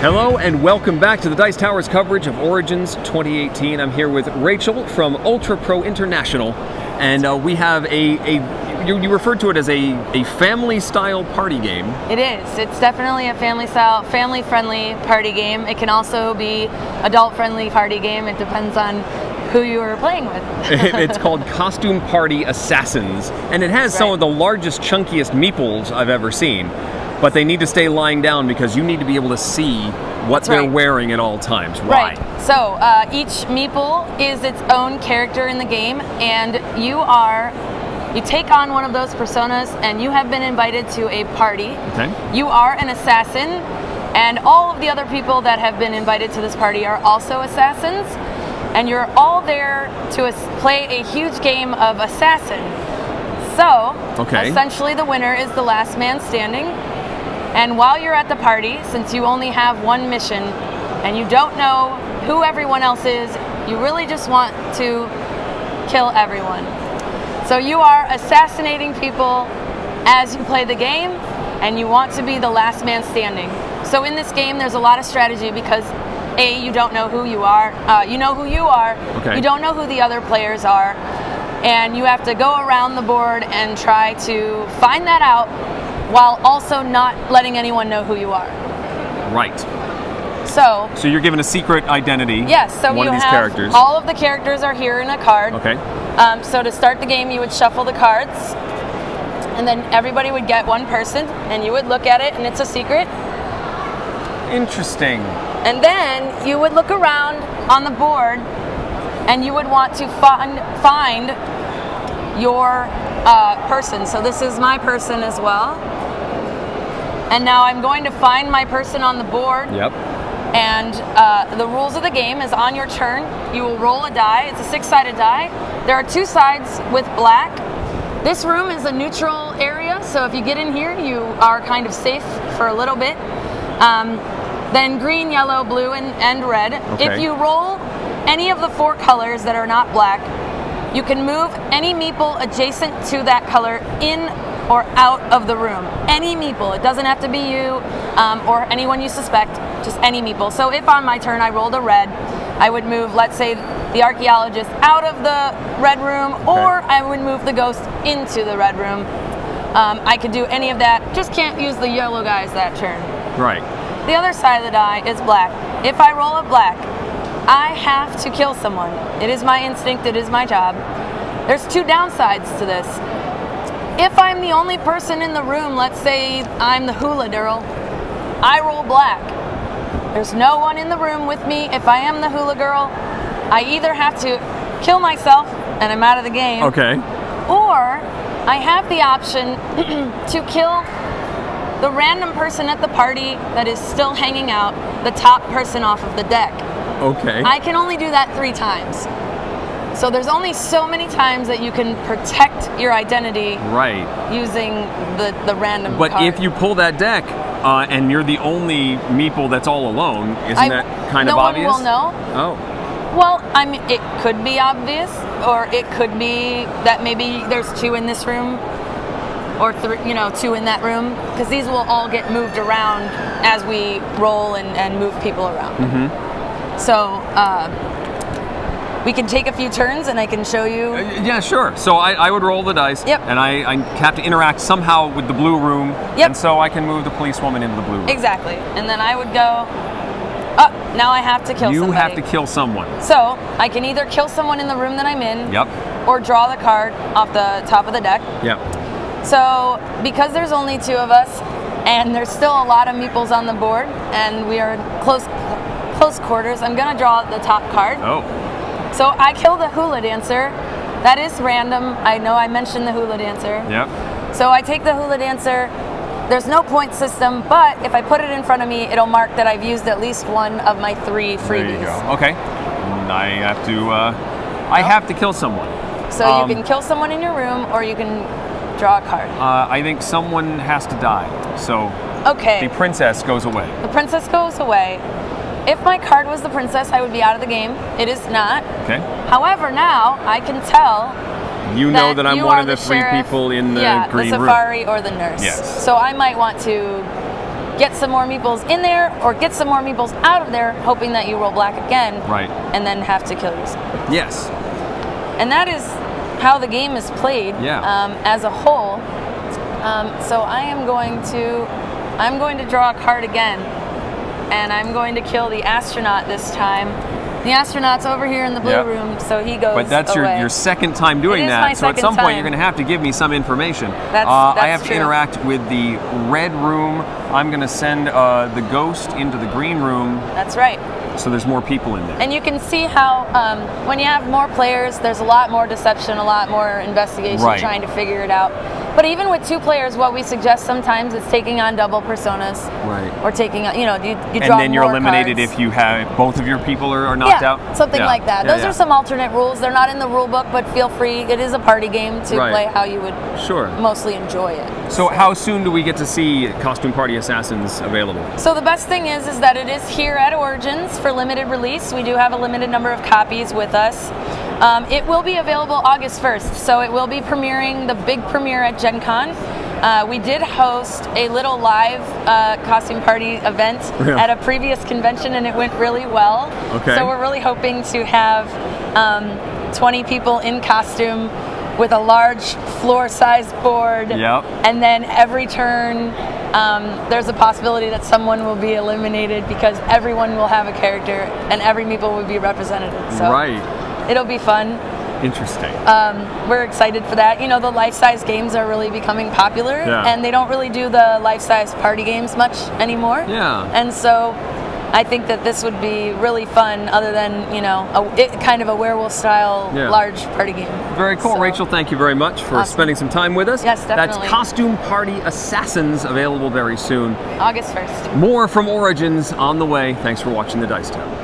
Hello and welcome back to the Dice Tower's coverage of Origins 2018. I'm here with Rachel from Ultra Pro International, and we have you referred to it as a family-style party game. It is. It's definitely a family-style, family-friendly party game. It can also be adult-friendly party game. It depends on who you are playing with. It's called Costume Party Assassins, and it has some of the largest, chunkiest meeples I've ever seen. But they need to stay lying down because you need to be able to see what they're wearing at all times. Why? Right. So each meeple is its own character in the game, and you take on one of those personas, and you have been invited to a party. Okay. You are an assassin, and all of the other people that have been invited to this party are also assassins, and you're all there to play a huge game of assassin. So, essentially the winner is the last man standing. And while you're at the party, since you only have one mission and you don't know who everyone else is, you really just want to kill everyone. So you are assassinating people as you play the game, and you want to be the last man standing. So in this game, there's a lot of strategy because A, you don't know who you are. You know who you are. You don't know who the other players are. And you have to go around the board and try to find that out, while also not letting anyone know who you are. Right. So you're given a secret identity. Yes, so one of these characters. All of the characters are here in a card. Okay. So to start the game, you would shuffle the cards, and then everybody would get one person, and you would look at it, and it's a secret. Interesting. And then you would look around on the board, and you would want to find your person. So this is my person as well. And now I'm going to find my person on the board. Yep. And the rules of the game is on your turn, you will roll a die. It's a 6-sided die. There are 2 sides with black. This room is a neutral area, so if you get in here, you are kind of safe for a little bit. Then green, yellow, blue, and red. If you roll any of the 4 colors that are not black, you can move any meeple adjacent to that color in or out of the room. Any meeple. It doesn't have to be you or anyone you suspect, just any meeple. So if on my turn I rolled a red, I would move, let's say, the archaeologist out of the red room, or I would move the ghost into the red room. I could do any of that, just can't use the yellow guys that turn. Right. The other side of the die is black. If I roll a black, I have to kill someone. It is my instinct, it is my job. There's 2 downsides to this. If I'm the only person in the room, let's say I'm the hula girl, I roll black. There's no one in the room with me. If I am the hula girl, I either have to kill myself and I'm out of the game. Okay. Or I have the option to kill the random person at the party that is still hanging out, the top person off of the deck. Okay. I can only do that 3 times. So there's only so many times that you can protect your identity using the random card. If you pull that deck and you're the only meeple that's all alone, isn't that kind of obvious? No one will know. Oh. Well, I mean, it could be obvious, or it could be that maybe there's 2 in this room, or 2 in that room, because these will all get moved around as we roll and move people around. So we can take a few turns and I can show you. Yeah, sure. So I would roll the dice, and I have to interact somehow with the blue room, and so I can move the policewoman into the blue room. Exactly. And then I would go, now I have to kill somebody. You have to kill someone. So I can either kill someone in the room that I'm in, or draw the card off the top of the deck. So because there's only 2 of us, and there's still a lot of meeples on the board, and we are close quarters, I'm gonna draw the top card. So I kill the hula dancer. That is random. I know I mentioned the hula dancer. So I take the hula dancer. There's no point system, but if I put it in front of me, it'll mark that I've used at least one of my 3 freebies. There you go. Okay. I have to kill someone. So you can kill someone in your room, or you can draw a card. I think someone has to die. So the princess goes away. The princess goes away. If my card was the princess, I would be out of the game. It is not. However, now I can tell You know that I'm one of the three people in the green room. the safari or the nurse. Yes. So I might want to get some more meeples in there or get some more meeples out of there, hoping that you roll black again, right, and then have to kill yourself. Yes. And that is how the game is played as a whole. So I'm going to draw a card again, and I'm going to kill the astronaut this time. The astronaut's over here in the blue room, so he goes But that's away. your second time doing that, so at some point you're going to have to give me some information. That's I have true. to interact with the red room. I'm going to send the ghost into the green room. That's right. So there's more people in there. And you can see how when you have more players, there's a lot more deception, a lot more investigation, trying to figure it out. But even with 2 players, what we suggest sometimes is taking on double personas. Right. Or taking on, you draw and then you're more eliminated cards. if you have both of your people are knocked out? Something like that. Those are some alternate rules. They're not in the rule book, but feel free. It is a party game to play how you would mostly enjoy it. So how soon do we get to see Costume Party Assassins available? So the best thing is that it is here at Origins for limited release. We do have a limited number of copies with us. It will be available August 1st, so it will be premiering, the big premiere at Gen Con. We did host a little live costume party event at a previous convention, and it went really well. Okay. So we're really hoping to have 20 people in costume with a large floor-sized board. Yep. And then every turn, there's a possibility that someone will be eliminated because everyone will have a character and every meeple will be represented. So it'll be fun. Interesting. We're excited for that. The life-size games are really becoming popular, and they don't really do the life-size party games much anymore. Yeah. And so I think that this would be really fun, other than, kind of a werewolf-style large party game. Very cool. So, Rachel, thank you very much for spending some time with us. Yes, definitely. That's Costume Party Assassins, available very soon. August 1st. More from Origins on the way. Thanks for watching the Dice Tower.